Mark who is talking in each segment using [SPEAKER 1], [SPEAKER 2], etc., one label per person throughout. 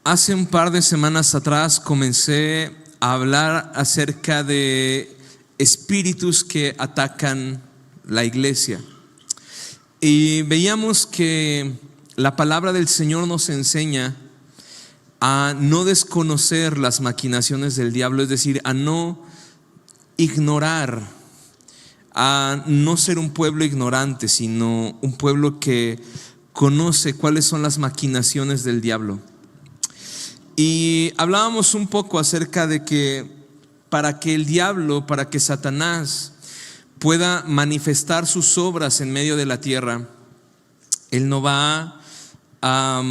[SPEAKER 1] Hace un par de semanas atrás comencé a hablar acerca de espíritus que atacan la iglesia. Y veíamos que la palabra del Señor nos enseña a no desconocer las maquinaciones del diablo, es decir, a no ignorar, a no ser un pueblo ignorante, sino un pueblo que conoce cuáles son las maquinaciones del diablo. Y hablábamos un poco acerca de que para que el diablo, para que Satanás pueda manifestar sus obras en medio de la tierra, él no va a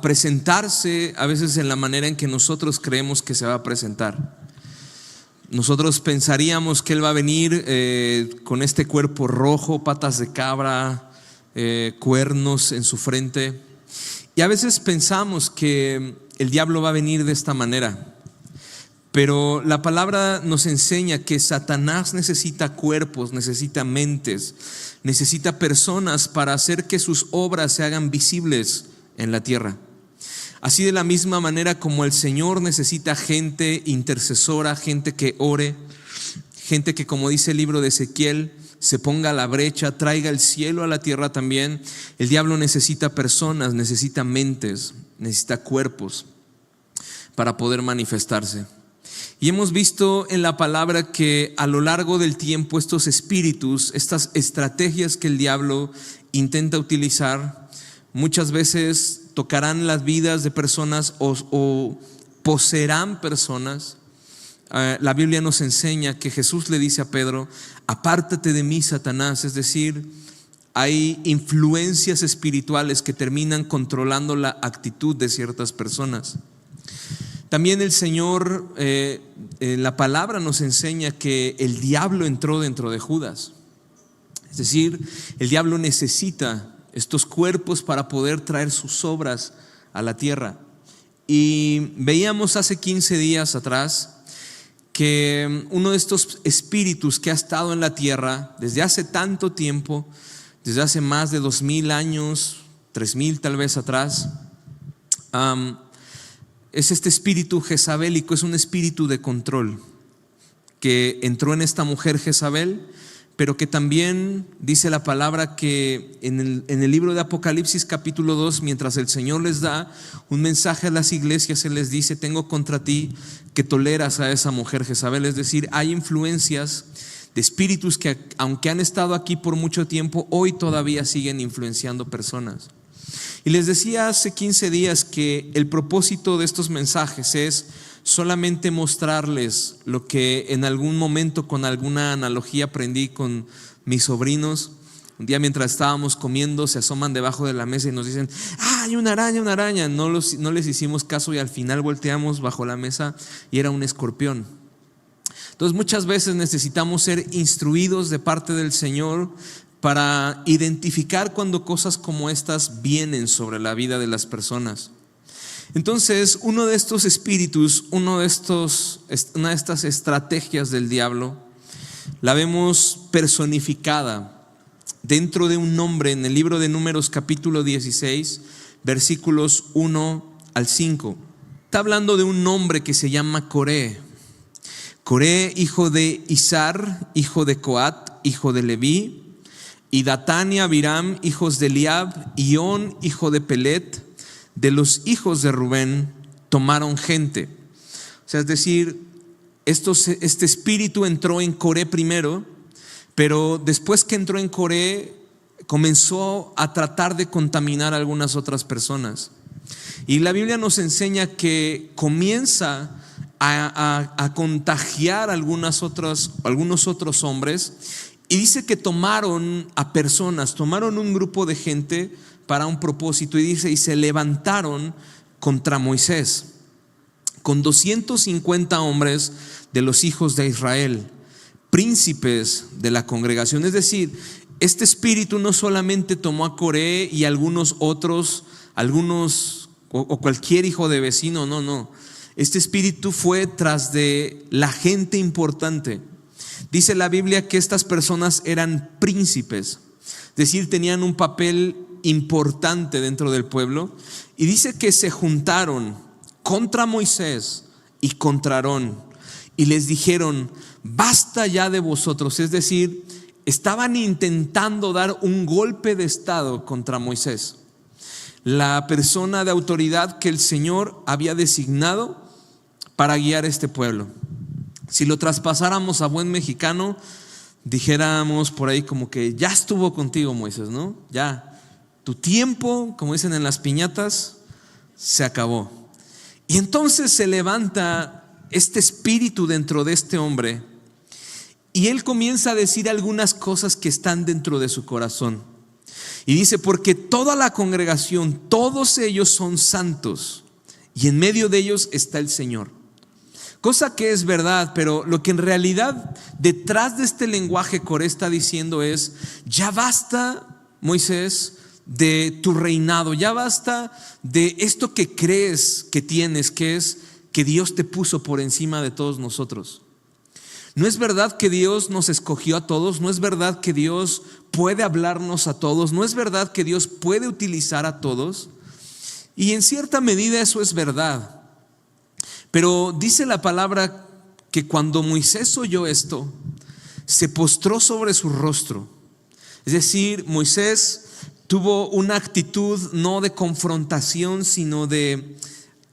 [SPEAKER 1] presentarse a veces en la manera en que nosotros creemos que se va a presentar. Nosotros pensaríamos que él va a venir con este cuerpo rojo, patas de cabra, cuernos en su frente. Y a veces pensamos que el diablo va a venir de esta manera, pero la palabra nos enseña que Satanás necesita cuerpos, necesita mentes, necesita personas para hacer que sus obras se hagan visibles en la tierra. Así, de la misma manera como el Señor necesita gente intercesora, gente que ore, gente que, como dice el libro de Ezequiel, se ponga a la brecha, traiga el cielo a la tierra también. El diablo necesita personas, necesita mentes, necesita cuerpos para poder manifestarse. Y hemos visto en la palabra que a lo largo del tiempo estos espíritus, estas estrategias que el diablo intenta utilizar, muchas veces tocarán las vidas de personas o poseerán personas. La Biblia nos enseña que Jesús le dice a Pedro: apártate de mí, Satanás. Es decir, hay influencias espirituales que terminan controlando la actitud de ciertas personas. También el Señor, la palabra nos enseña que el diablo entró dentro de Judas. Es decir, el diablo necesita estos cuerpos para poder traer sus obras a la tierra. Y veíamos hace 15 días atrás que uno de estos espíritus que ha estado en la tierra desde hace tanto tiempo, desde hace más de 2000 años, 3000 tal vez atrás, es este espíritu jezabélico, es un espíritu de control que entró en esta mujer Jezabel, pero que también dice la palabra que en el libro de Apocalipsis capítulo 2, mientras el Señor les da un mensaje a las iglesias, Él les dice: tengo contra ti que toleras a esa mujer Jezabel. Es decir, hay influencias de espíritus que, aunque han estado aquí por mucho tiempo, hoy todavía siguen influenciando personas. Y les decía hace 15 días que el propósito de estos mensajes es solamente mostrarles lo que en algún momento, con alguna analogía, aprendí con mis sobrinos. Un día, mientras estábamos comiendo, se asoman debajo de la mesa y nos dicen: hay una araña, una araña. No les hicimos caso y al final volteamos bajo la mesa y era un escorpión. Entonces, muchas veces necesitamos ser instruidos de parte del Señor para identificar cuando cosas como estas vienen sobre la vida de las personas. Entonces, uno de estos espíritus, una de estas estrategias del diablo, la vemos personificada dentro de un nombre en el libro de Números capítulo 16, versículos 1 al 5. Está hablando de un nombre que se llama Coré. Coré, hijo de Izar, hijo de Coat, hijo de Leví, y Datán y Abiram, hijos de Eliab, y On, hijo de Pelet. De los hijos de Rubén tomaron gente. O sea, es decir, este espíritu entró en Coré primero, pero después que entró en Coré comenzó a tratar de contaminar a algunas otras personas. Y la Biblia nos enseña que comienza a contagiar a algunos otros hombres, y dice que tomaron a personas, tomaron un grupo de gente para un propósito, y dice: y se levantaron contra Moisés con 250 hombres de los hijos de Israel, príncipes de la congregación. Es decir, este espíritu no solamente tomó a Coré y algunos otros, o cualquier hijo de vecino, no. Este espíritu fue tras de la gente importante. Dice la Biblia que estas personas eran príncipes, es decir, tenían un papel importante dentro del pueblo, y dice que se juntaron contra Moisés y contra Aarón y les dijeron: basta ya de vosotros. Es decir, estaban intentando dar un golpe de estado contra Moisés, la persona de autoridad que el Señor había designado para guiar este pueblo. Si lo traspasáramos a buen mexicano, dijéramos por ahí como que ya estuvo contigo, Moisés, ¿no? Ya, tu tiempo, como dicen en las piñatas, se acabó. Y entonces se levanta este espíritu dentro de este hombre y él comienza a decir algunas cosas que están dentro de su corazón. Y dice: porque toda la congregación, todos ellos son santos y en medio de ellos está el Señor. Cosa que es verdad, pero lo que en realidad detrás de este lenguaje Coré está diciendo es: ya basta, Moisés, de tu reinado, ya basta de esto que crees que tienes, que es que Dios te puso por encima de todos nosotros. No es verdad que Dios nos escogió a todos, no es verdad que Dios puede hablarnos a todos, no es verdad que Dios puede utilizar a todos, y en cierta medida eso es verdad. Pero dice la palabra que cuando Moisés oyó esto, se postró sobre su rostro. Es decir, Moisés tuvo una actitud no de confrontación, sino de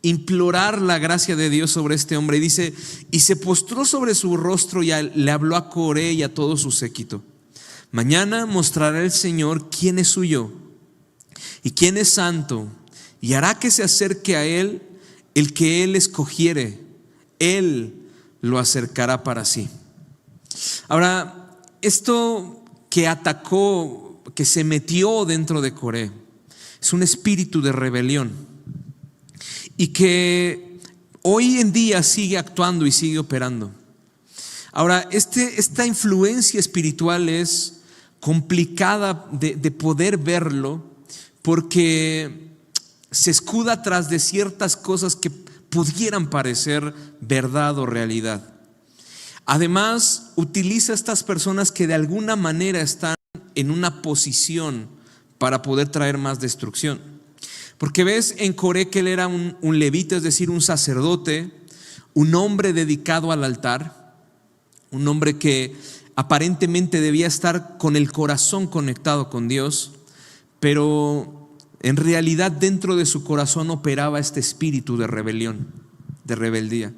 [SPEAKER 1] implorar la gracia de Dios sobre este hombre. Y dice: y se postró sobre su rostro y le habló a Coré y a todo su séquito: mañana mostrará el Señor quién es suyo y quién es santo, y hará que se acerque a él el que él escogiere, él lo acercará para sí. Ahora, esto que atacó, que se metió dentro de Coré, es un espíritu de rebelión y que hoy en día sigue actuando y sigue operando. Ahora, esta influencia espiritual es complicada de poder verlo, porque se escuda tras de ciertas cosas que pudieran parecer verdad o realidad. Además, utiliza a estas personas que de alguna manera están en una posición para poder traer más destrucción. Porque ves en Coré que él era un levita, es decir, un sacerdote, un hombre dedicado al altar, un hombre que aparentemente debía estar con el corazón conectado con Dios, pero en realidad dentro de su corazón operaba este espíritu de rebelión, de rebeldía.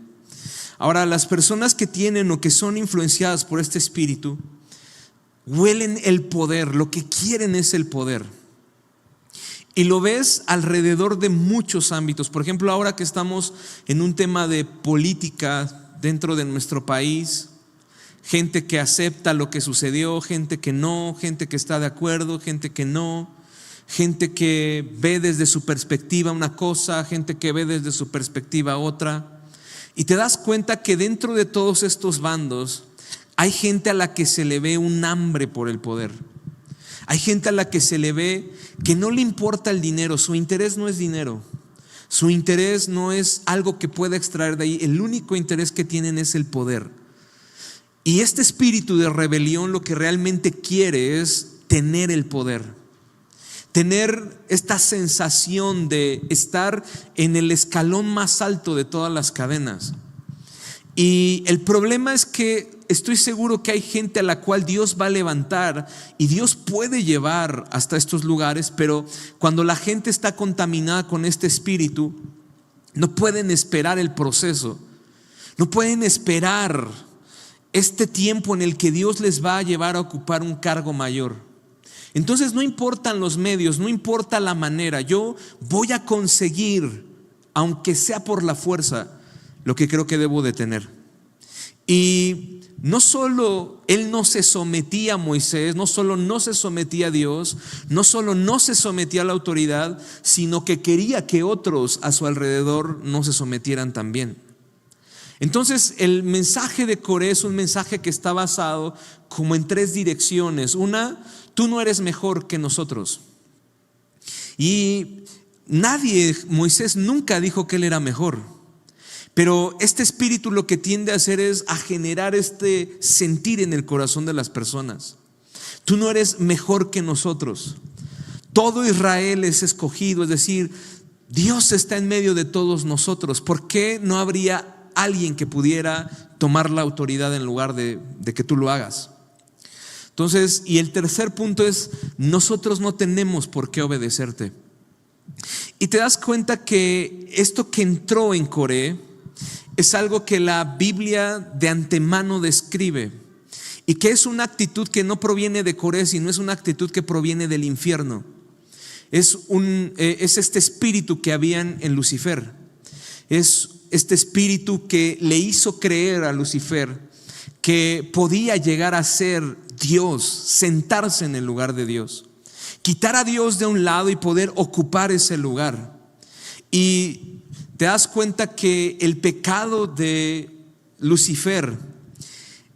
[SPEAKER 1] Ahora, las personas que tienen o que son influenciadas por este espíritu huelen el poder, lo que quieren es el poder. Y lo ves alrededor de muchos ámbitos. Por ejemplo, ahora que estamos en un tema de política dentro de nuestro país, gente que acepta lo que sucedió, gente que no, gente que está de acuerdo, gente que no, gente que ve desde su perspectiva una cosa, gente que ve desde su perspectiva otra. Y te das cuenta que dentro de todos estos bandos hay gente a la que se le ve un hambre por el poder. Hay gente a la que se le ve que no le importa el dinero, su interés no es dinero, su interés no es algo que pueda extraer de ahí, el único interés que tienen es el poder. Y este espíritu de rebelión lo que realmente quiere es tener el poder, tener esta sensación de estar en el escalón más alto de todas las cadenas. Y el problema es que estoy seguro que hay gente a la cual Dios va a levantar y Dios puede llevar hasta estos lugares, pero cuando la gente está contaminada con este espíritu, no pueden esperar el proceso, no pueden esperar este tiempo en el que Dios les va a llevar a ocupar un cargo mayor. Entonces no importan los medios, no importa la manera, yo voy a conseguir, aunque sea por la fuerza, lo que creo que debo de tener. Y no solo él no se sometía a Moisés, no solo no se sometía a Dios, no solo no se sometía a la autoridad, sino que quería que otros a su alrededor no se sometieran también. Entonces el mensaje de Coré es un mensaje que está basado como en tres direcciones. Una, tú no eres mejor que nosotros. Y Moisés nunca dijo que él era mejor. Pero este espíritu lo que tiende a hacer es a generar este sentir en el corazón de las personas. Tú no eres mejor que nosotros. todo Israel es escogido, es decir, Dios está en medio de todos nosotros. ¿Por qué no habría alguien que pudiera tomar la autoridad en lugar de que tú lo hagas? Entonces, y el tercer punto es, nosotros no tenemos por qué obedecerte. Y te das cuenta que esto que entró en Coré es algo que la Biblia de antemano describe, y que es una actitud que no proviene de Coré, sino es una actitud que proviene del infierno. Es este espíritu que había en Lucifer. Es este espíritu que le hizo creer a Lucifer que podía llegar a ser Dios, sentarse en el lugar de Dios, quitar a Dios de un lado y poder ocupar ese lugar. Y te das cuenta que el pecado de Lucifer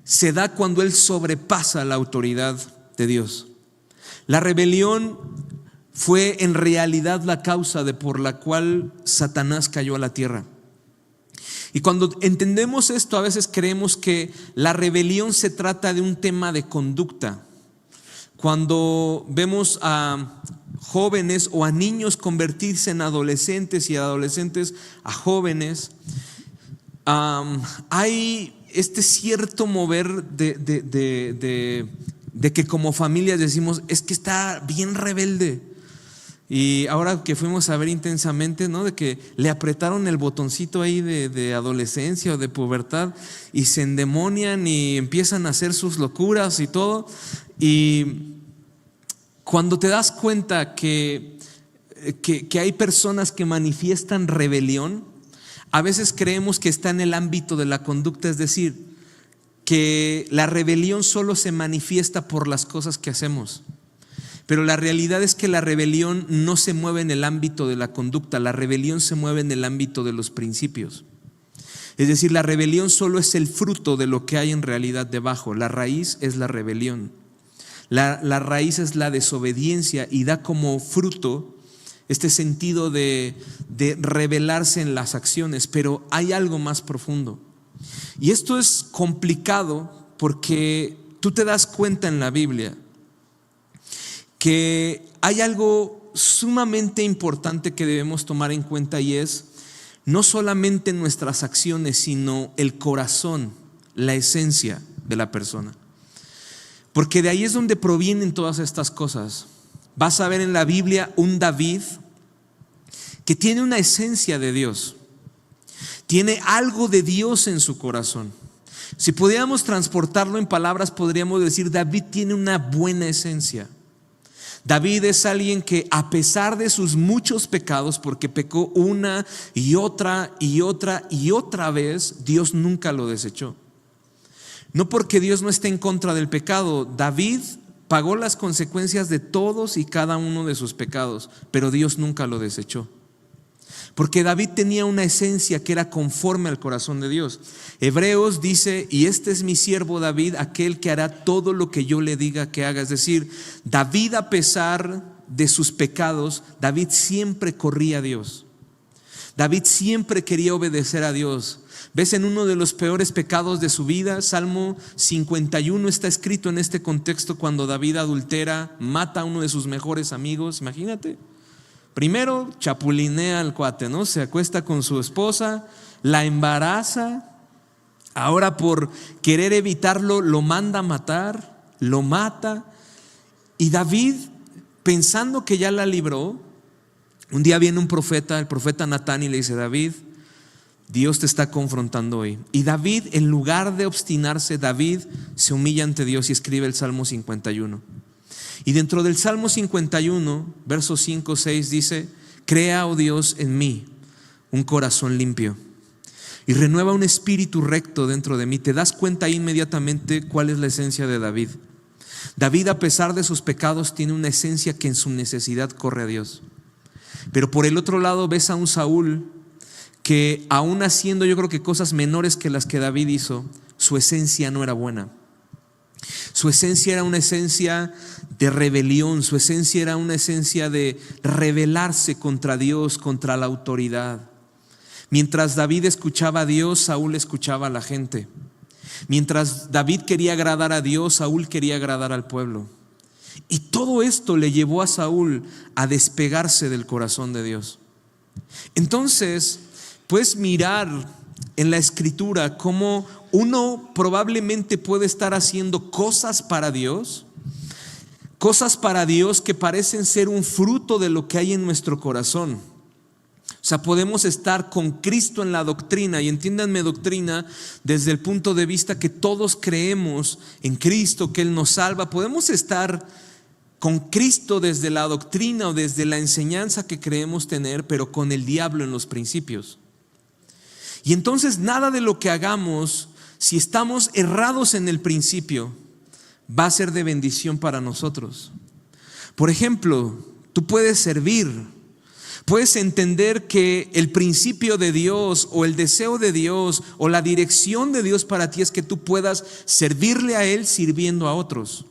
[SPEAKER 1] se da cuando él sobrepasa la autoridad de Dios. La rebelión fue en realidad la causa por la cual Satanás cayó a la tierra. Y cuando entendemos esto, a veces creemos que la rebelión se trata de un tema de conducta. Cuando vemos a jóvenes o a niños convertirse en adolescentes y adolescentes a jóvenes, hay este cierto mover de que como familias decimos, es que está bien rebelde. Y ahora que fuimos a ver intensamente, ¿no?, de que le apretaron el botoncito ahí de adolescencia o de pubertad y se endemonian y empiezan a hacer sus locuras y todo. Y cuando te das cuenta que hay personas que manifiestan rebelión, a veces creemos que está en el ámbito de la conducta, es decir, que la rebelión solo se manifiesta por las cosas que hacemos. Pero la realidad es que la rebelión no se mueve en el ámbito de la conducta, la rebelión se mueve en el ámbito de los principios. Es decir, la rebelión solo es el fruto de lo que hay en realidad debajo. La raíz es la rebelión. La raíz es la desobediencia y da como fruto este sentido de rebelarse en las acciones, pero hay algo más profundo. Y esto es complicado porque tú te das cuenta en la Biblia que hay algo sumamente importante que debemos tomar en cuenta, y es no solamente nuestras acciones, sino el corazón, la esencia de la persona. Porque de ahí es donde provienen todas estas cosas. Vas a ver en la Biblia un David que tiene una esencia de Dios, tiene algo de Dios en su corazón. Si pudiéramos transportarlo en palabras, podríamos decir, David tiene una buena esencia. David es alguien que, a pesar de sus muchos pecados, porque pecó una y otra y otra y otra vez, Dios nunca lo desechó. No porque Dios no esté en contra del pecado. David pagó las consecuencias de todos y cada uno de sus pecados, pero Dios nunca lo desechó. Porque David tenía una esencia que era conforme al corazón de Dios. Hebreos dice, y este es mi siervo David, aquel que hará todo lo que yo le diga que haga. Es decir, David, a pesar de sus pecados, David siempre corría a Dios. David siempre quería obedecer a Dios. ¿Ves? En uno de los peores pecados de su vida, Salmo 51 está escrito en este contexto, cuando David adultera, mata a uno de sus mejores amigos. Imagínate. Primero chapulinea al cuate, ¿no? Se acuesta con su esposa, la embaraza. Ahora, por querer evitarlo, lo manda a matar, lo mata. Y David, pensando que ya la libró, un día viene un profeta, el profeta Natán, y le dice, David, Dios te está confrontando hoy. Y David, en lugar de obstinarse, David se humilla ante Dios y escribe el Salmo 51. Y dentro del Salmo 51, versos 5, 6 dice, crea, oh Dios, en mí un corazón limpio y renueva un espíritu recto dentro de mí. Te das cuenta ahí inmediatamente cuál es la esencia de David. David, a pesar de sus pecados, tiene una esencia que en su necesidad corre a Dios. Pero por el otro lado ves a un Saúl que, aún haciendo yo creo que cosas menores que las que David hizo, su esencia no era buena. Su esencia era una esencia de rebelión, su esencia era una esencia de rebelarse contra Dios, contra la autoridad. Mientras David escuchaba a Dios, Saúl escuchaba a la gente. Mientras David quería agradar a Dios, Saúl quería agradar al pueblo. Y todo esto le llevó a Saúl a despegarse del corazón de Dios. Entonces, puedes mirar en la Escritura cómo uno probablemente puede estar haciendo cosas para Dios que parecen ser un fruto de lo que hay en nuestro corazón. O sea, podemos estar con Cristo en la doctrina, y entiéndanme doctrina desde el punto de vista que todos creemos en Cristo, que Él nos salva. Podemos estar con Cristo desde la doctrina o desde la enseñanza que creemos tener, pero con el diablo en los principios. Y entonces nada de lo que hagamos, si estamos errados en el principio, va a ser de bendición para nosotros. Por ejemplo, tú puedes servir. Puedes entender que el principio de Dios o el deseo de Dios o la dirección de Dios para ti es que tú puedas servirle a Él sirviendo a otros.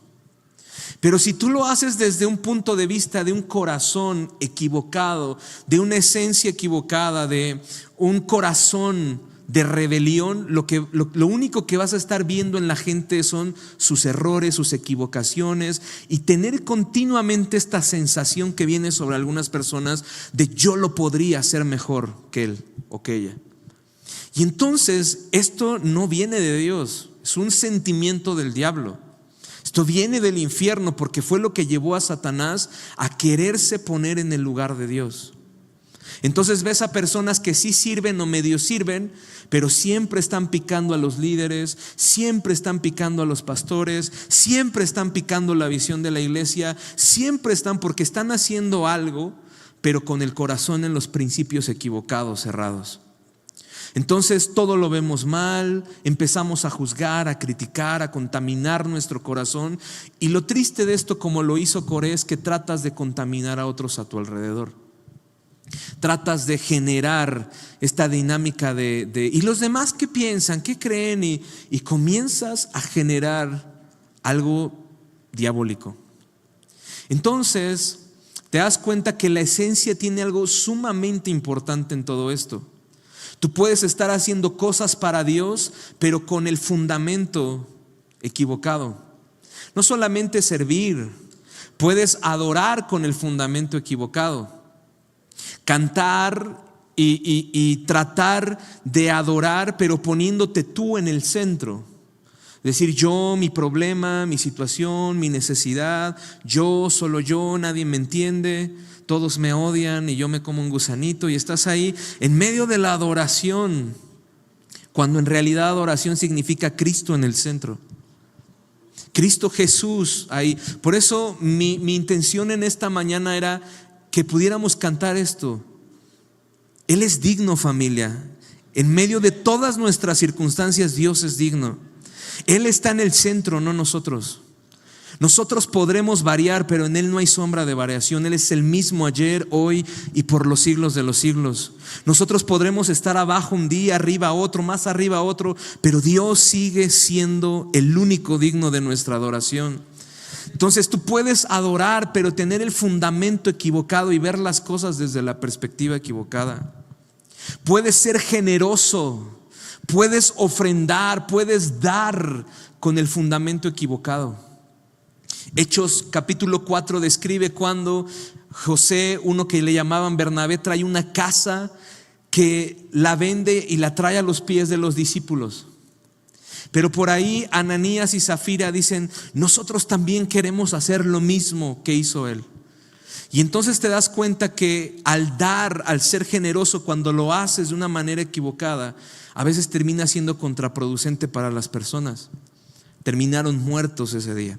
[SPEAKER 1] Pero si tú lo haces desde un punto de vista de un corazón equivocado, de una esencia equivocada, de un corazón de rebelión, lo único que vas a estar viendo en la gente son sus errores, sus equivocaciones, y tener continuamente esta sensación que viene sobre algunas personas de yo lo podría hacer mejor que él o que ella. Y entonces esto no viene de Dios, es un sentimiento del diablo. Esto viene del infierno, porque fue lo que llevó a Satanás a quererse poner en el lugar de Dios. Entonces ves a personas que sí sirven o medio sirven, pero siempre están picando a los líderes, siempre están picando a los pastores, siempre están picando la visión de la iglesia, siempre están, porque están haciendo algo, pero con el corazón en los principios equivocados, cerrados. Entonces todo lo vemos mal, empezamos a juzgar, a criticar, a contaminar nuestro corazón. Y lo triste de esto, como lo hizo Coré, es que tratas de contaminar a otros a tu alrededor. Tratas de generar esta dinámica de ¿y los demás qué piensan? ¿Qué creen? Y comienzas a generar algo diabólico. Entonces te das cuenta que la esencia tiene algo sumamente importante en todo esto. Tú puedes estar haciendo cosas para Dios, pero con el fundamento equivocado. No solamente servir, puedes adorar con el fundamento equivocado. Cantar y tratar de adorar, pero poniéndote tú en el centro. Decir yo, mi problema, mi situación, mi necesidad, yo, solo yo, nadie me entiende, todos me odian y yo me como un gusanito, y estás ahí en medio de la adoración, cuando en realidad adoración significa Cristo en el centro. Cristo Jesús ahí. Por eso mi intención en esta mañana era que pudiéramos cantar esto. Él es digno, familia. En medio de todas nuestras circunstancias, Dios es digno. Él está en el centro, no nosotros. Nosotros podremos variar, pero en Él no hay sombra de variación. Él es el mismo ayer, hoy y por los siglos de los siglos. Nosotros podremos estar abajo un día, arriba otro, más arriba otro, pero Dios sigue siendo el único digno de nuestra adoración. Entonces tú puedes adorar, pero tener el fundamento equivocado y ver las cosas desde la perspectiva equivocada. Puedes ser generoso, puedes ofrendar, puedes dar con el fundamento equivocado. Hechos capítulo 4 describe cuando José, uno que le llamaban Bernabé, trae una casa que la vende y la trae a los pies de los discípulos. Pero por ahí Ananías y Zafira dicen: nosotros también queremos hacer lo mismo que hizo él. Y entonces te das cuenta que al dar, al ser generoso, cuando lo haces de una manera equivocada, a veces termina siendo contraproducente para las personas. Terminaron muertos ese día.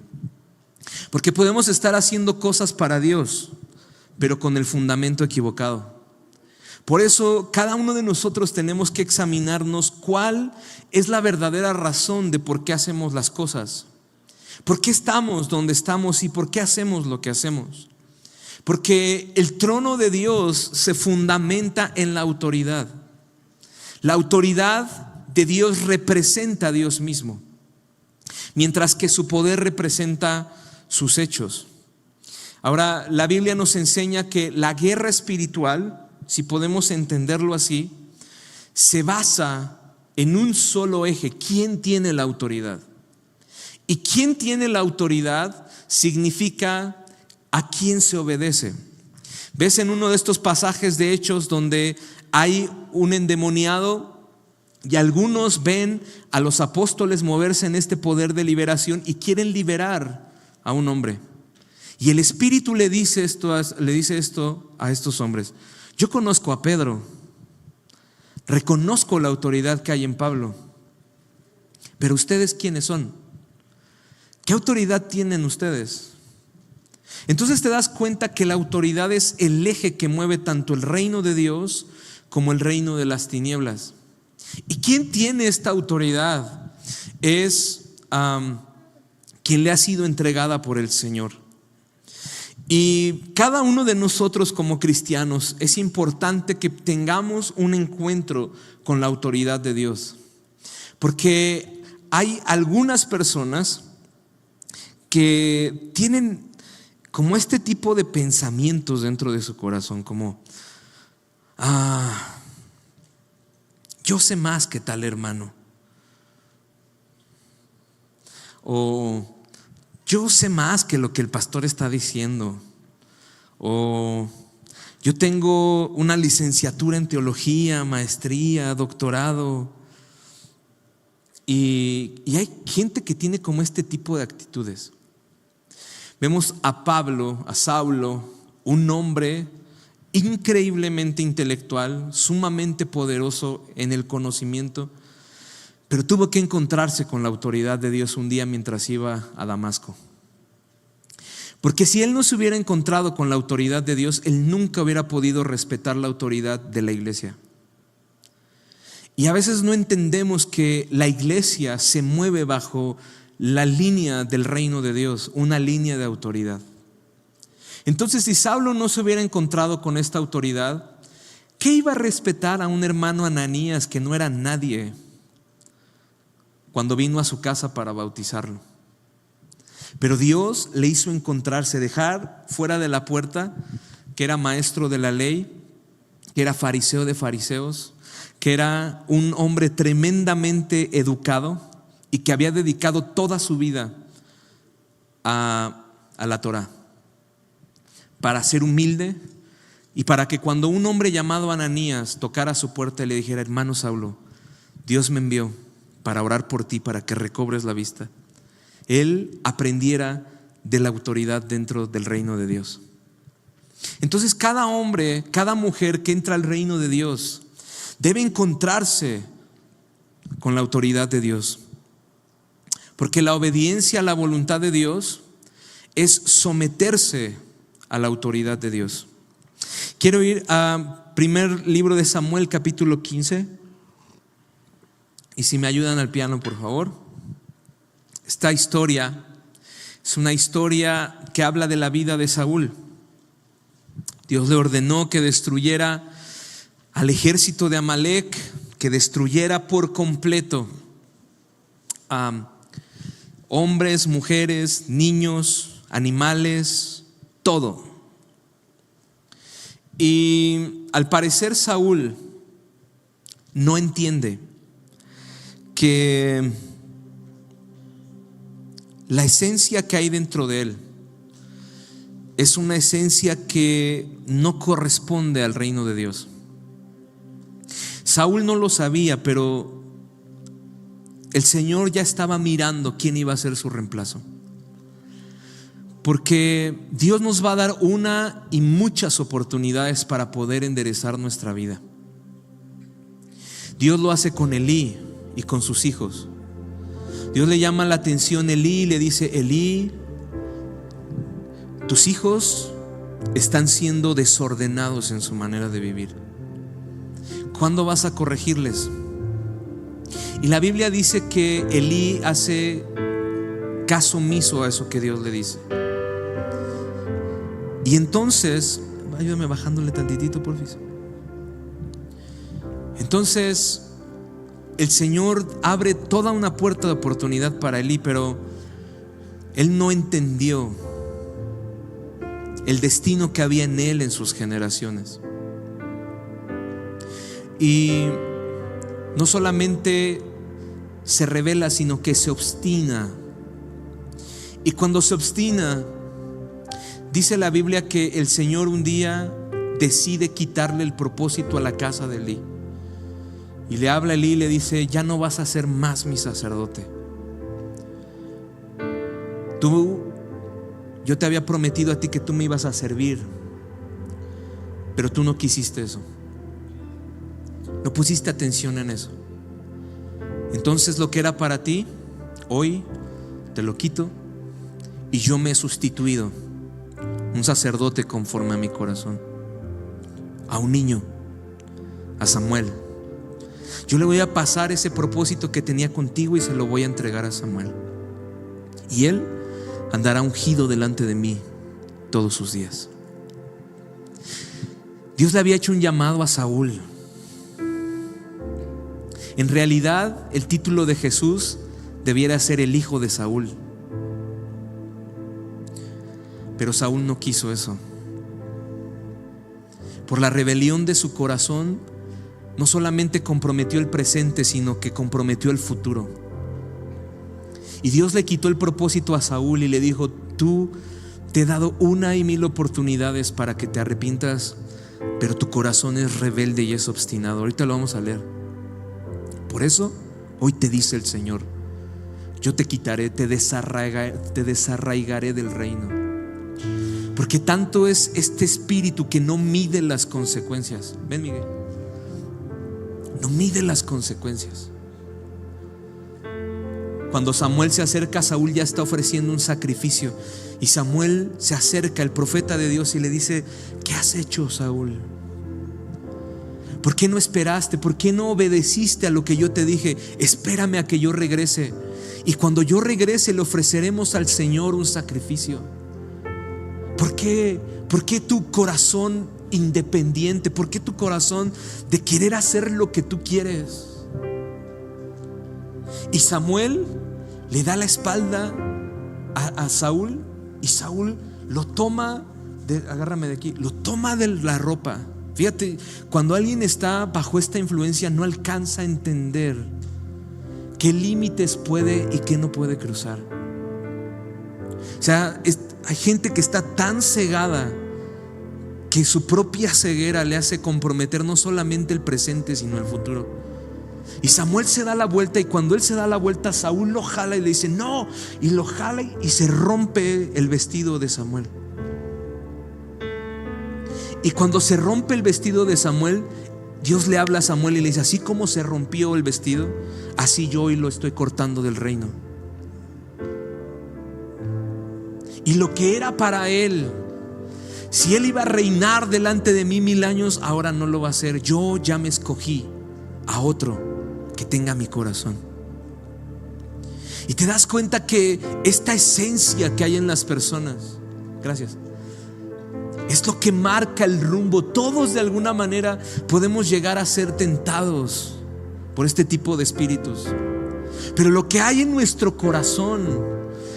[SPEAKER 1] Porque podemos estar haciendo cosas para Dios, pero con el fundamento equivocado. Por eso cada uno de nosotros tenemos que examinarnos cuál es la verdadera razón de por qué hacemos las cosas. ¿Por qué estamos donde estamos y por qué hacemos lo que hacemos? Porque el trono de Dios se fundamenta en la autoridad. La autoridad de Dios representa a Dios mismo, mientras que su poder representa sus hechos. Ahora, la Biblia nos enseña que la guerra espiritual, si podemos entenderlo así, se basa en un solo eje: ¿quién tiene la autoridad? Y quién tiene la autoridad significa a quién se obedece. ¿Ves en uno de estos pasajes de Hechos donde hay un endemoniado y algunos ven a los apóstoles moverse en este poder de liberación y quieren liberar a un hombre? Y el Espíritu le dice esto a estos hombres: yo conozco a Pedro, reconozco la autoridad que hay en Pablo, pero ¿ustedes quiénes son? ¿Qué autoridad tienen ustedes? Entonces te das cuenta que la autoridad es el eje que mueve tanto el reino de Dios como el reino de las tinieblas. ¿Y quién tiene esta autoridad? Es quien le ha sido entregada por el Señor. Y cada uno de nosotros como cristianos es importante que tengamos un encuentro con la autoridad de Dios, porque hay algunas personas que tienen como este tipo de pensamientos dentro de su corazón, como yo sé más que tal hermano, o yo sé más que lo que el pastor está diciendo, o yo tengo una licenciatura en teología, maestría, doctorado. Y hay gente que tiene como este tipo de actitudes. Vemos a Pablo, a Saulo, un hombre increíblemente intelectual, sumamente poderoso en el conocimiento, pero tuvo que encontrarse con la autoridad de Dios un día mientras iba a Damasco. Porque si él no se hubiera encontrado con la autoridad de Dios, él nunca hubiera podido respetar la autoridad de la iglesia. Y a veces no entendemos que la iglesia se mueve bajo la línea del reino de Dios, una línea de autoridad. Entonces, si Saulo no se hubiera encontrado con esta autoridad, ¿qué iba a respetar a un hermano Ananías que no era nadie cuando vino a su casa para bautizarlo? Pero Dios le hizo encontrarse, dejar fuera de la puerta que era maestro de la ley, que era fariseo de fariseos, que era un hombre tremendamente educado y que había dedicado toda su vida a la Torá, para ser humilde y para que cuando un hombre llamado Ananías tocara su puerta y le dijera: hermano Saulo, Dios me envió para orar por ti, para que recobres la vista, él aprendiera de la autoridad dentro del reino de Dios. Entonces cada hombre, cada mujer que entra al reino de Dios debe encontrarse con la autoridad de Dios, porque la obediencia a la voluntad de Dios es someterse a la autoridad de Dios. Quiero ir a primer libro de Samuel, capítulo 15, y si me ayudan al piano, por favor. Esta historia es una historia que habla de la vida de Saúl. Dios le ordenó que destruyera al ejército de Amalek, que destruyera por completo a hombres, mujeres, niños, animales, todo. Y al parecer Saúl no entiende que la esencia que hay dentro de él es una esencia que no corresponde al reino de Dios. Saúl no lo sabía, pero el Señor ya estaba mirando quién iba a ser su reemplazo. Porque Dios nos va a dar una y muchas oportunidades para poder enderezar nuestra vida. Dios lo hace con Elí y con sus hijos. Dios le llama la atención a Elí y le dice: Elí, tus hijos están siendo desordenados en su manera de vivir. ¿Cuándo vas a corregirles? Y la Biblia dice que Elí hace caso omiso a eso que Dios le dice. Y entonces, ayúdame bajándole tantitito, por favor. Entonces el Señor abre toda una puerta de oportunidad para Elí, pero él no entendió el destino que había en él en sus generaciones. Y no solamente se revela, sino que se obstina Y cuando se obstina, dice la Biblia que el Señor un día decide quitarle el propósito a la casa de Elí. Y le habla a Elí y le dice: ya no vas a ser más mi sacerdote. Yo te había prometido a ti que tú me ibas a servir, pero tú no quisiste eso. No pusiste atención en eso. Entonces lo que era para ti, hoy te lo quito, y yo me he sustituido un sacerdote conforme a mi corazón, a un niño, a Samuel. Yo le voy a pasar ese propósito que tenía contigo y se lo voy a entregar a Samuel, y él andará ungido delante de mí todos sus días. Dios le había hecho un llamado a Saúl. En realidad, el título de Jesús debiera ser el hijo de Saúl, pero Saúl no quiso eso. Por la rebelión de su corazón, no solamente comprometió el presente, sino que comprometió el futuro. Y Dios le quitó el propósito a Saúl y le dijo: tú te he dado 1,000 oportunidades para que te arrepientas, pero tu corazón es rebelde y es obstinado. Ahorita lo vamos a leer. Por eso hoy te dice el Señor: yo te quitaré, te desarraigaré del reino. Porque tanto es este espíritu que no mide las consecuencias. Ven, Miguel. No mide las consecuencias. Cuando Samuel se acerca, Saúl ya está ofreciendo un sacrificio. Y Samuel se acerca, el profeta de Dios, y le dice: ¿qué has hecho, Saúl? ¿Por qué no esperaste? ¿Por qué no obedeciste a lo que yo te dije? Espérame a que yo regrese, y cuando yo regrese le ofreceremos al Señor un sacrificio. ¿Por qué tu corazón independiente? ¿Por qué tu corazón de querer hacer lo que tú quieres? Y Samuel le da la espalda a Saúl, y Saúl lo toma agárrame de aquí, lo toma de la ropa. Fíjate, cuando alguien está bajo esta influencia, no alcanza a entender qué límites puede y qué no puede cruzar. O sea, hay gente que está tan cegada que su propia ceguera le hace comprometer no solamente el presente, sino el futuro. Y Samuel se da la vuelta, y cuando él se da la vuelta, Saúl lo jala y le dice: no, y lo jala, y se rompe el vestido de Samuel. Y cuando se rompe el vestido de Samuel, Dios le habla a Samuel y le dice: así como se rompió el vestido, así yo hoy lo estoy cortando del reino. Y lo que era para él, si él iba a reinar delante de mí 1000 años, ahora no lo va a hacer. Yo ya me escogí a otro que tenga mi corazón. Y te das cuenta que esta esencia que hay en las personas, gracias, es lo que marca el rumbo. Todos de alguna manera podemos llegar a ser tentados por este tipo de espíritus, pero lo que hay en nuestro corazón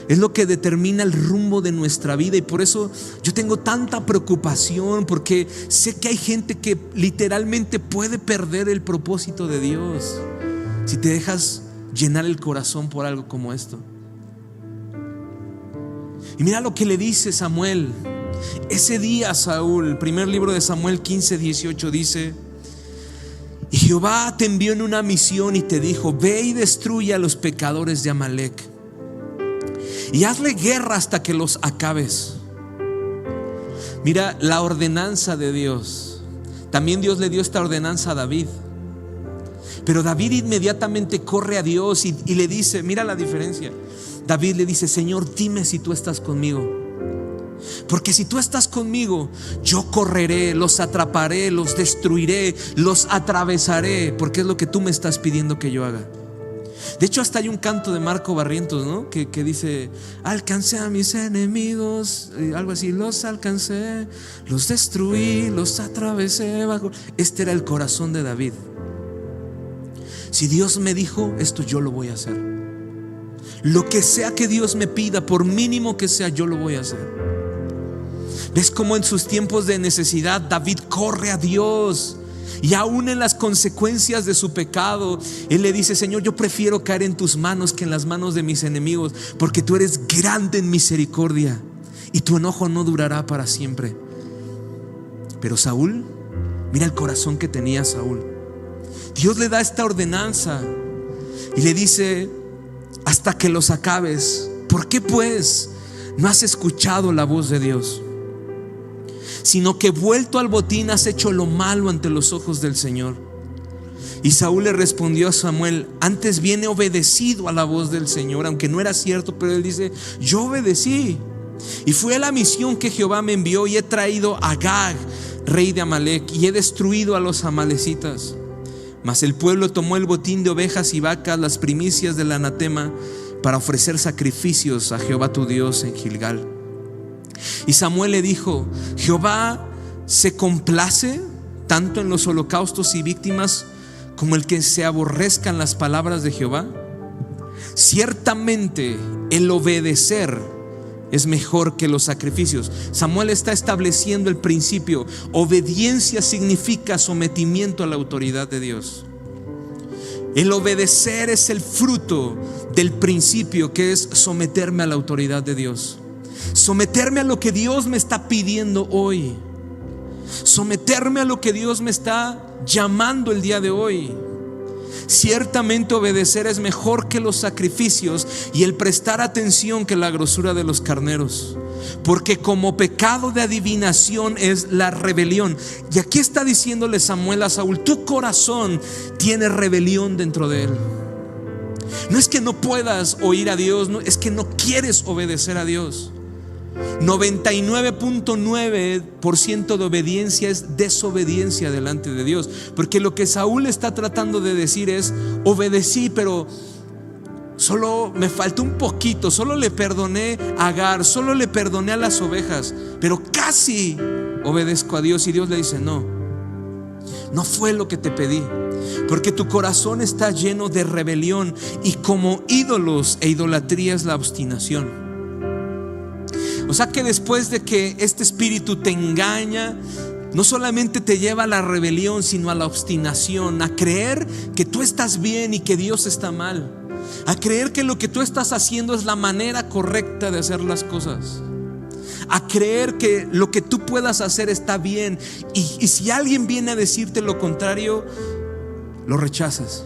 [SPEAKER 1] es lo que determina el rumbo de nuestra vida. Y por eso yo tengo tanta preocupación, porque sé que hay gente que literalmente puede perder el propósito de Dios si te dejas llenar el corazón por algo como esto. Y mira lo que le dice Samuel. Ese día Saúl, el primer libro de Samuel 15:18 dice: y Jehová te envió en una misión y te dijo: ve y destruye a los pecadores de Amalec y hazle guerra hasta que los acabes. Mira la ordenanza de Dios. También Dios le dio esta ordenanza a David, pero David inmediatamente corre a Dios y le dice, mira la diferencia. David le dice: Señor, dime si tú estás conmigo, porque si tú estás conmigo, yo correré, los atraparé, los destruiré, los atravesaré, porque es lo que tú me estás pidiendo que yo haga. De hecho, hasta hay un canto de Marco Barrientos, ¿no? que dice: alcancé a mis enemigos, algo así, los alcancé, los destruí, los atravesé bajo. Este era el corazón de David. Si Dios me dijo esto, yo lo voy a hacer. Lo que sea que Dios me pida, por mínimo que sea, yo lo voy a hacer. ¿Ves cómo en sus tiempos de necesidad David corre a Dios Y aún en las consecuencias de su pecado, él le dice: Señor, yo prefiero caer en tus manos que en las manos de mis enemigos, porque tú eres grande en misericordia y tu enojo no durará para siempre. Pero Saúl, mira el corazón que tenía Saúl. Dios le da esta ordenanza y le dice: hasta que los acabes. ¿Por qué pues no has escuchado la voz de Dios? Sino que vuelto al botín has hecho lo malo ante los ojos del Señor. Y Saúl le respondió a Samuel: antes bien he obedecido a la voz del Señor. Aunque no era cierto, pero él dice: yo obedecí y fui a la misión que Jehová me envió, y he traído a Agag, rey de Amalec, y he destruido a los amalecitas. Mas el pueblo tomó el botín de ovejas y vacas, las primicias del anatema, para ofrecer sacrificios a Jehová tu Dios en Gilgal. Y Samuel le dijo: Jehová se complace tanto en los holocaustos y víctimas como el que se aborrezcan las palabras de Jehová. Ciertamente el obedecer es mejor que los sacrificios. Samuel está estableciendo el principio. Obediencia significa sometimiento a la autoridad de Dios. El obedecer es el fruto del principio, que es someterme a la autoridad de Dios. Someterme a lo que Dios me está pidiendo hoy. Someterme a lo que Dios me está llamando el día de hoy. Ciertamente obedecer es mejor que los sacrificios, y el prestar atención que la grosura de los carneros. Porque como pecado de adivinación es la rebelión. Y aquí está diciéndole Samuel a Saúl: tu corazón tiene rebelión dentro de él. No es que no puedas oír a Dios, no, es que no quieres obedecer a Dios. 99.9% de obediencia es desobediencia delante de Dios. Porque lo que Saúl está tratando de decir es: obedecí, pero solo me faltó un poquito. Solo le perdoné a Agar, solo le perdoné a las ovejas, pero casi obedezco a Dios. Y Dios le dice: no fue lo que te pedí, porque tu corazón está lleno de rebelión, y como ídolos e idolatría es la obstinación. O sea que después de que este espíritu te engaña, no solamente te lleva a la rebelión, sino a la obstinación, a creer que tú estás bien y que Dios está mal, a creer que lo que tú estás haciendo es la manera correcta de hacer las cosas, a creer que lo que tú puedas hacer está bien, y si alguien viene a decirte lo contrario, lo rechazas.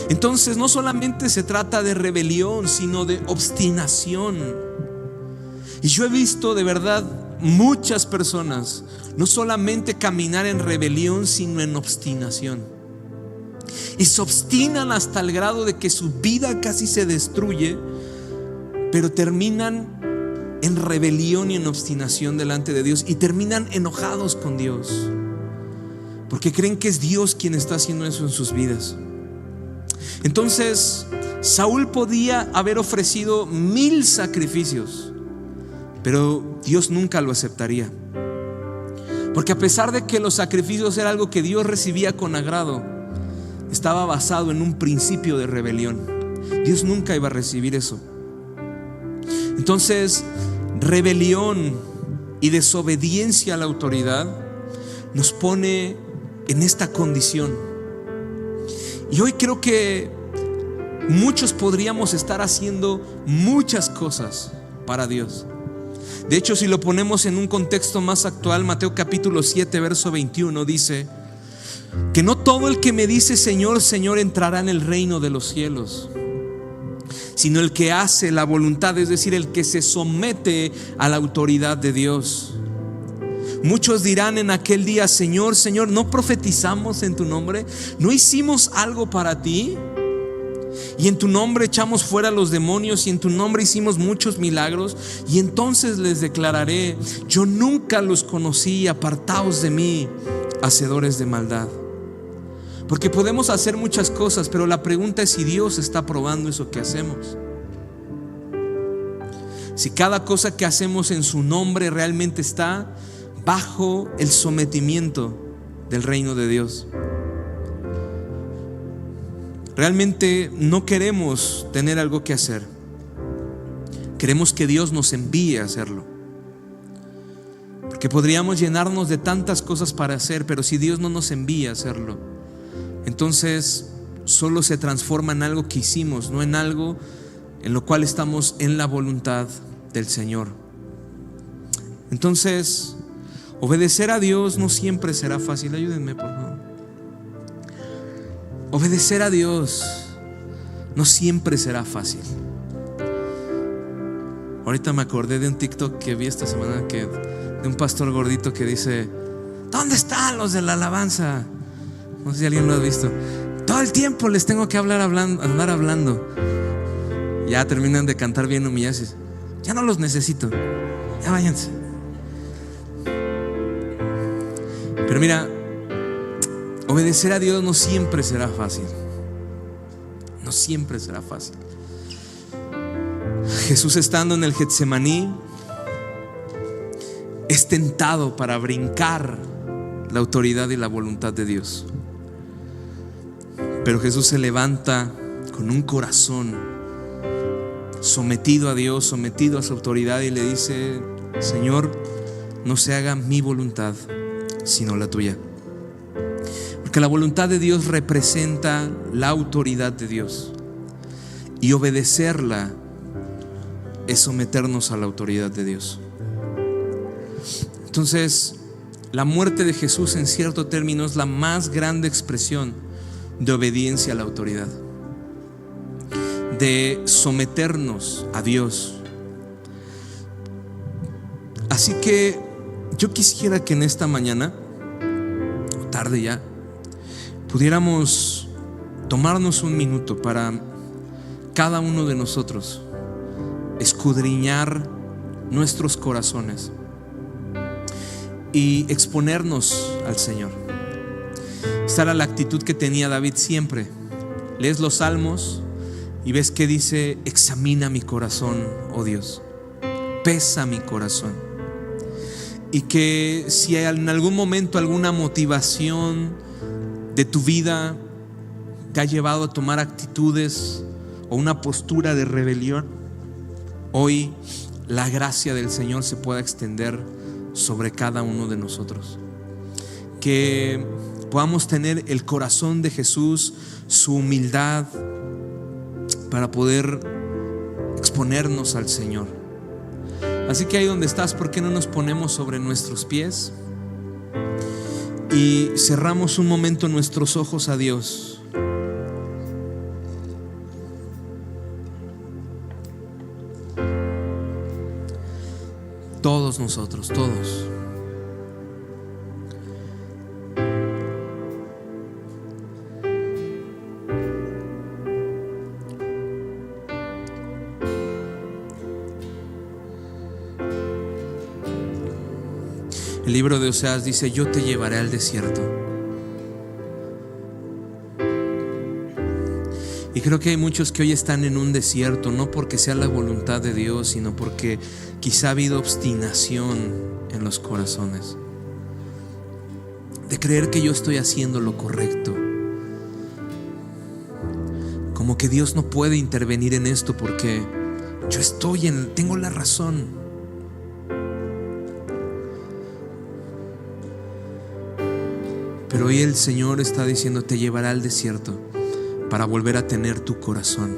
[SPEAKER 1] Entonces no solamente se trata de rebelión, sino de obstinación. Y yo he visto de verdad muchas personas no solamente caminar en rebelión, sino en obstinación. Y se obstinan hasta el grado de que su vida casi se destruye, pero terminan en rebelión y en obstinación delante de Dios, y terminan enojados con Dios, porque creen que es Dios quien está haciendo eso en sus vidas. Entonces Saúl podía haber ofrecido 1000 sacrificios, pero Dios nunca lo aceptaría, porque a pesar de que los sacrificios era algo que Dios recibía con agrado, estaba basado en un principio de rebelión. Dios nunca iba a recibir eso. Entonces, rebelión y desobediencia a la autoridad nos pone en esta condición. Y hoy creo que muchos podríamos estar haciendo muchas cosas para Dios. De hecho, si lo ponemos en un contexto más actual, Mateo capítulo 7 verso 21 dice que no todo el que me dice Señor, Señor entrará en el reino de los cielos, sino el que hace la voluntad, es decir, el que se somete a la autoridad de Dios. Muchos dirán en aquel día: Señor, Señor, ¿no profetizamos en tu nombre? ¿No hicimos algo para ti? Y en tu nombre echamos fuera los demonios, y en tu nombre hicimos muchos milagros. Y entonces les declararé: yo nunca los conocí, apartaos de mí, hacedores de maldad. Porque podemos hacer muchas cosas, pero la pregunta es si Dios está aprobando eso que hacemos. Si cada cosa que hacemos en su nombre realmente está bajo el sometimiento del reino de Dios. Realmente no queremos tener algo que hacer, queremos que Dios nos envíe a hacerlo. que podríamos llenarnos de tantas cosas para hacer, pero si Dios no nos envía a hacerlo, entonces solo se transforma en algo que hicimos, no en algo en lo cual estamos en la voluntad del Señor. Entonces, obedecer a Dios no siempre será fácil. Ayúdenme, por favor. Obedecer a Dios no siempre será fácil. Ahorita me acordé de un TikTok que vi esta semana, de un pastor gordito que dice: ¿dónde están los de la alabanza? No sé si alguien lo ha visto. Todo el tiempo les tengo que andar hablando. Ya terminan de cantar bien humillados. Ya no los necesito, ya váyanse. Pero mira, obedecer a Dios no siempre será fácil. No siempre será fácil. Jesús, estando en el Getsemaní, es tentado para brincar la autoridad y la voluntad de Dios. Pero Jesús se levanta con un corazón sometido a Dios, sometido a su autoridad, y le dice: Señor, no se haga mi voluntad sino la tuya. Porque la voluntad de Dios representa la autoridad de Dios, y obedecerla es someternos a la autoridad de Dios. Entonces, la muerte de Jesús, en cierto término, es la más grande expresión de obediencia a la autoridad, de someternos a Dios. Así que yo quisiera que en esta mañana, o tarde ya, pudiéramos tomarnos un minuto para cada uno de nosotros escudriñar nuestros corazones y exponernos al Señor. Esta era la actitud que tenía David siempre. Lees los salmos y ves que dice: examina mi corazón, oh Dios, pesa mi corazón. Y que si en algún momento alguna motivación de tu vida te ha llevado a tomar actitudes o una postura de rebelión, hoy la gracia del Señor se pueda extender sobre cada uno de nosotros. Que podamos tener el corazón de Jesús, su humildad, para poder exponernos al Señor. Así que ahí donde estás, ¿por qué no nos ponemos sobre nuestros pies y cerramos un momento nuestros ojos a Dios? Todos nosotros, todos. El libro de Oseas dice: yo te llevaré al desierto. Y creo que hay muchos que hoy están en un desierto, no porque sea la voluntad de Dios, sino porque quizá ha habido obstinación en los corazones, de creer que yo estoy haciendo lo correcto, como que Dios no puede intervenir en esto porque yo tengo la razón. Pero hoy el Señor está diciendo: te llevará al desierto para volver a tener tu corazón,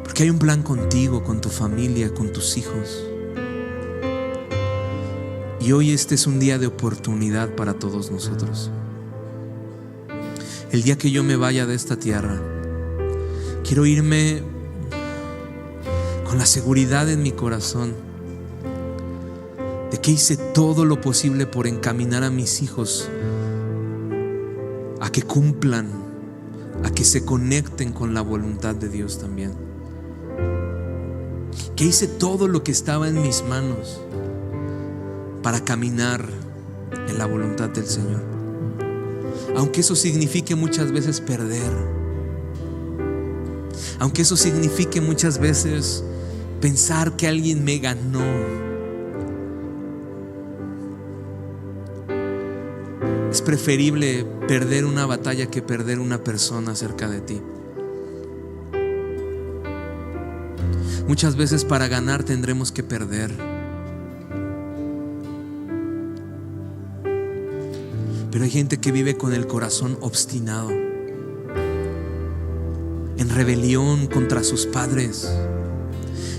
[SPEAKER 1] porque hay un plan contigo, con tu familia, con tus hijos. Y hoy este es un día de oportunidad para todos nosotros. El día que yo me vaya de esta tierra, quiero irme con la seguridad en mi corazón de que hice todo lo posible por encaminar a mis hijos a que cumplan, a que se conecten con la voluntad de Dios también. Que hice todo lo que estaba en mis manos para caminar en la voluntad del Señor, aunque eso signifique muchas veces perder, aunque eso signifique muchas veces pensar que alguien me ganó. Es preferible perder una batalla que perder una persona cerca de ti. Muchas veces para ganar tendremos que perder. Pero hay gente que vive con el corazón obstinado, en rebelión contra sus padres.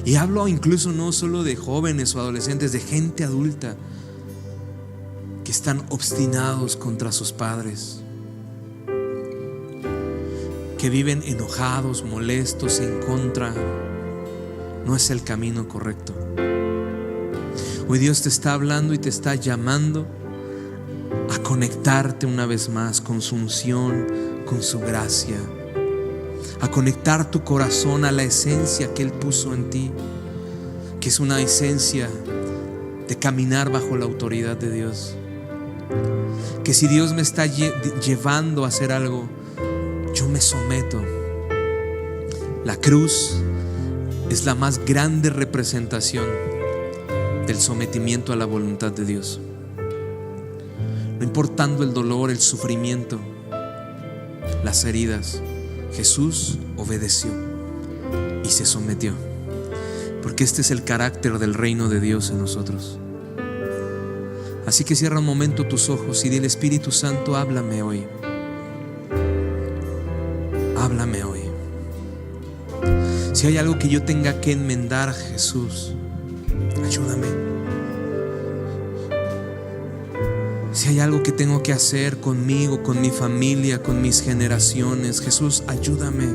[SPEAKER 1] Y hablo incluso no solo de jóvenes o adolescentes, de gente adulta que están obstinados contra sus padres, que viven enojados, molestos, en contra. No es el camino correcto. Hoy Dios te está hablando y te está llamando a conectarte una vez más con su unción, con su gracia, a conectar tu corazón a la esencia que Él puso en ti, que es una esencia de caminar bajo la autoridad de Dios. Que si Dios me está llevando a hacer algo, yo me someto. La cruz es la más grande representación del sometimiento a la voluntad de Dios. No importando el dolor, el sufrimiento, las heridas, Jesús obedeció y se sometió, porque este es el carácter del reino de Dios en nosotros. Así que cierra un momento tus ojos y dile: Espíritu Santo, háblame hoy. Háblame hoy. Si hay algo que yo tenga que enmendar, Jesús, ayúdame. Si hay algo que tengo que hacer conmigo, con mi familia, con mis generaciones, Jesús, ayúdame.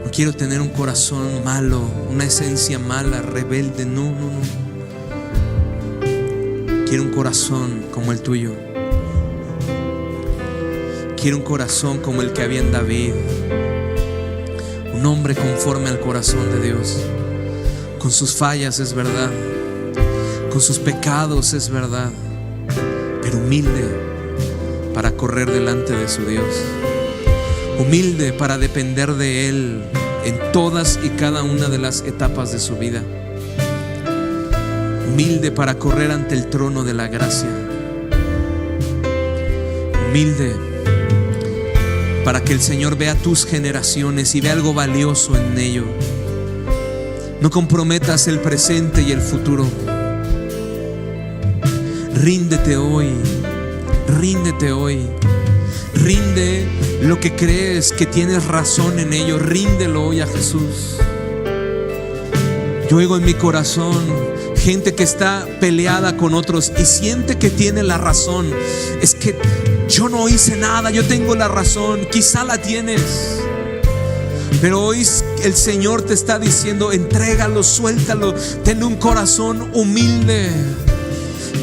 [SPEAKER 1] No quiero tener un corazón malo, una esencia mala, rebelde. No. Quiero un corazón como el tuyo. Quiero un corazón como el que había en David. Un hombre conforme al corazón de Dios, con sus fallas, es verdad, con sus pecados, es verdad, pero humilde para correr delante de su Dios, humilde para depender de Él en todas y cada una de las etapas de su vida, humilde para correr ante el trono de la gracia, humilde para que el Señor vea tus generaciones y vea algo valioso en ello. No comprometas el presente y el futuro. Ríndete hoy. Ríndete hoy. Rinde lo que crees que tienes razón en ello. Ríndelo hoy a Jesús. Yo oigo en mi corazón gente que está peleada con otros y siente que tiene la razón. Es que yo no hice nada, yo tengo la razón. Quizá la tienes, pero hoy el Señor te está diciendo: entrégalo, suéltalo. Ten un corazón humilde.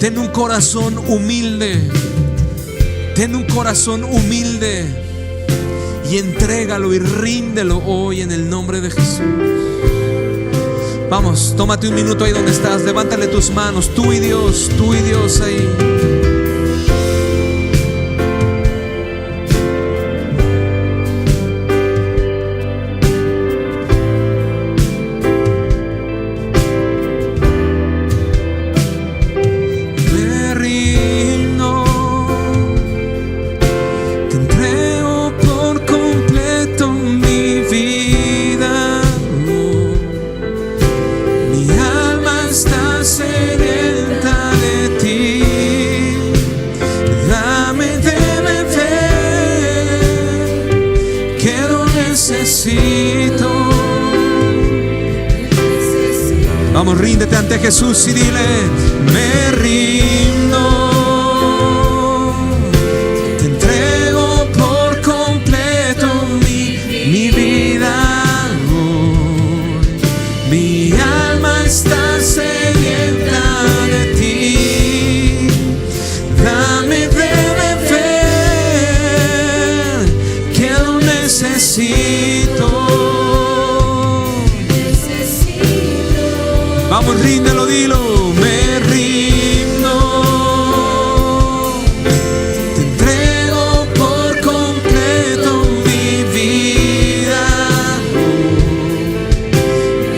[SPEAKER 1] Ten un corazón humilde. Ten un corazón humilde y entrégalo y ríndelo hoy en el nombre de Jesús. Vamos, tómate un minuto ahí donde estás. Levántale tus manos, tú y Dios ahí. Vamos, ríndete ante Jesús y dile: me rindo, te entrego por completo mi vida. Mi alma está sedienta de ti. Dame de beber, que lo necesito. Vamos, ríndelo, dilo: me rindo, te entrego por completo mi vida.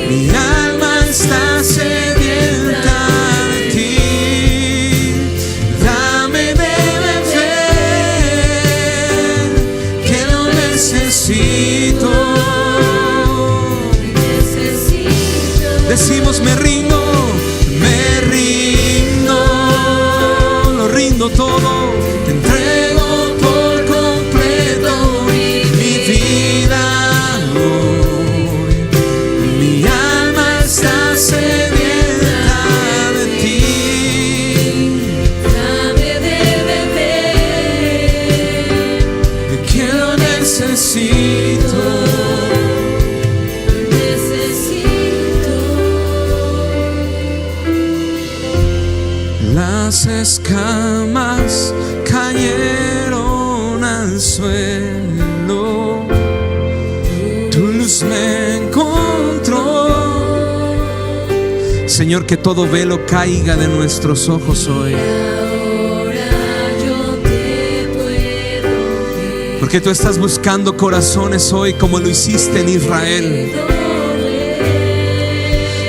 [SPEAKER 1] Mi alma está sedienta de ti. Dame de beber, que lo necesito. Decimos: me rindo. rendo todo, te entrego por completo mi vida hoy. Mi alma está sedienta de ti.
[SPEAKER 2] Dame de beber,
[SPEAKER 1] Que lo necesito. Las escamas cayeron al suelo, tu luz me encontró. Señor, que todo velo caiga de nuestros ojos hoy,
[SPEAKER 2] ahora yo te puedo ver.
[SPEAKER 1] porque tú estás buscando corazones hoy como lo hiciste en Israel.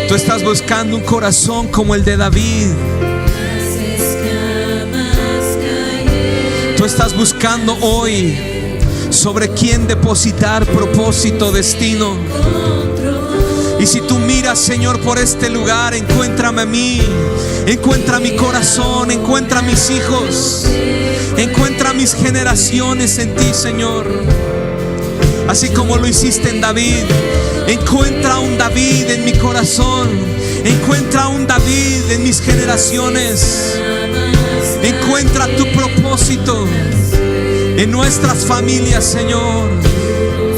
[SPEAKER 1] Tú estás buscando un corazón como el de David. Tú estás buscando hoy sobre quién depositar propósito, destino. Y si tú miras, Señor, por este lugar, encuéntrame a mí, encuentra mi corazón, encuentra mis hijos, encuentra mis generaciones en ti, Señor. Así como lo hiciste en David, encuentra un David en mi corazón, encuentra un David en mis generaciones. Encuentra tu propósito en nuestras familias, Señor.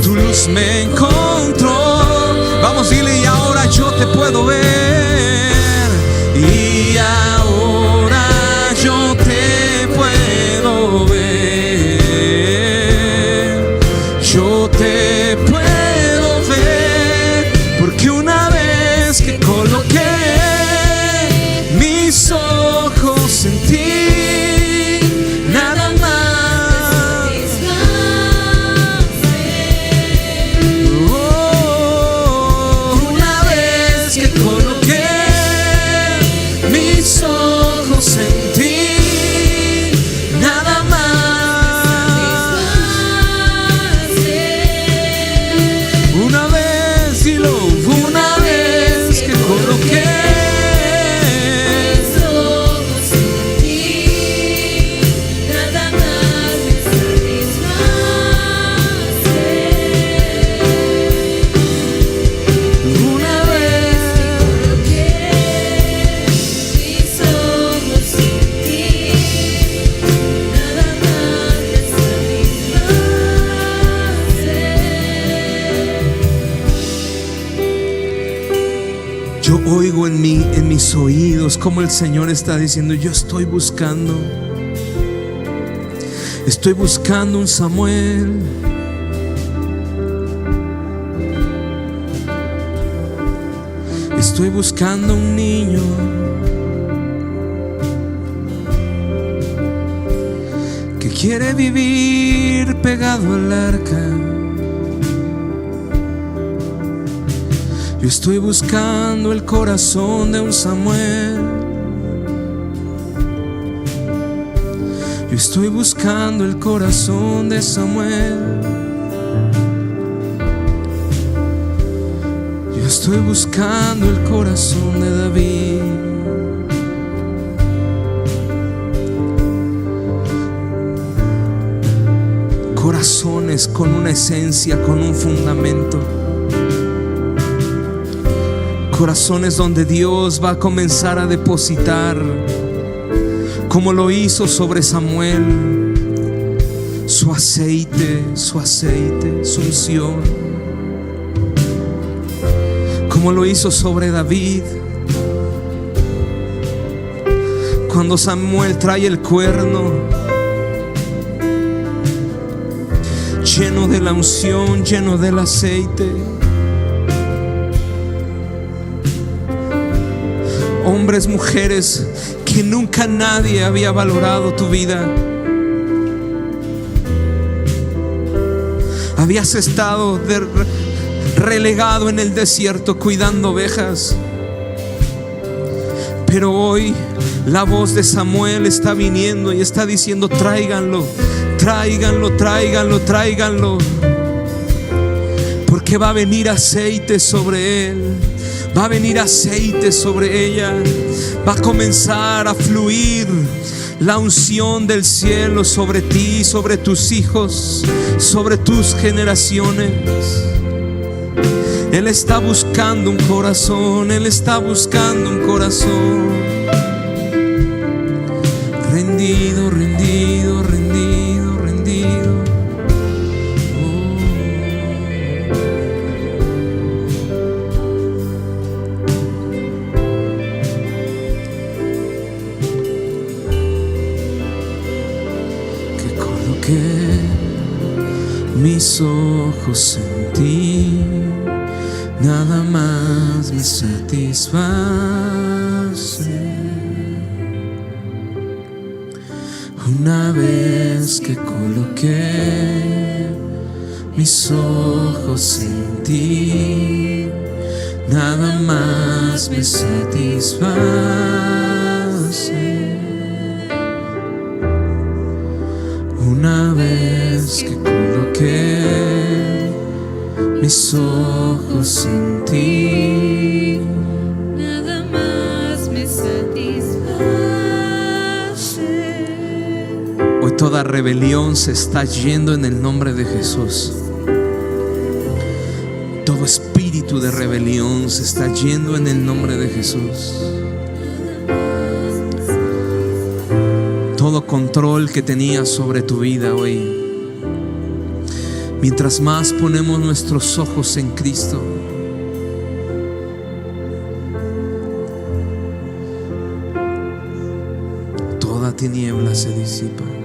[SPEAKER 1] Tu luz me encontró. Vamos, dile: y ahora yo te puedo ver. Y ahora yo te puedo ver. Yo te puedo ver, porque una vez que coloqué mis ojos en ti, oigo en mis oídos como el Señor está diciendo: yo estoy buscando un Samuel. Estoy buscando un niño que quiere vivir pegado al arca. Yo estoy buscando el corazón de un Samuel. Yo estoy buscando el corazón de Samuel. Yo estoy buscando el corazón de David. Corazones con una esencia, con un fundamento. Corazones donde Dios va a comenzar a depositar, como lo hizo sobre Samuel, su aceite, su unción, como lo hizo sobre David. Cuando Samuel trae el cuerno lleno de la unción, lleno del aceite. Hombres, mujeres, que nunca nadie había valorado tu vida. Habías estado relegado en el desierto cuidando ovejas, pero hoy la voz de Samuel está viniendo y está diciendo: tráiganlo, tráiganlo, tráiganlo, tráiganlo, porque va a venir aceite sobre él. Va a venir aceite sobre ella. Va a comenzar a fluir la unción del cielo sobre ti, sobre tus hijos, sobre tus generaciones. Él está buscando un corazón, Él está buscando un corazón rendido, rendido, rendido, rendido. Que coloqué mis ojos en ti, nada más me satisface. Una vez que coloqué mis ojos en ti, nada más me satisface. Una vez que coloqué mis ojos en ti,
[SPEAKER 2] nada más me satisface.
[SPEAKER 1] hoy toda rebelión se está yendo en el nombre de Jesús. Todo espíritu de rebelión se está yendo en el nombre de Jesús. Todo control que tenías sobre tu vida hoy, mientras más ponemos nuestros ojos en Cristo, toda tiniebla se disipa.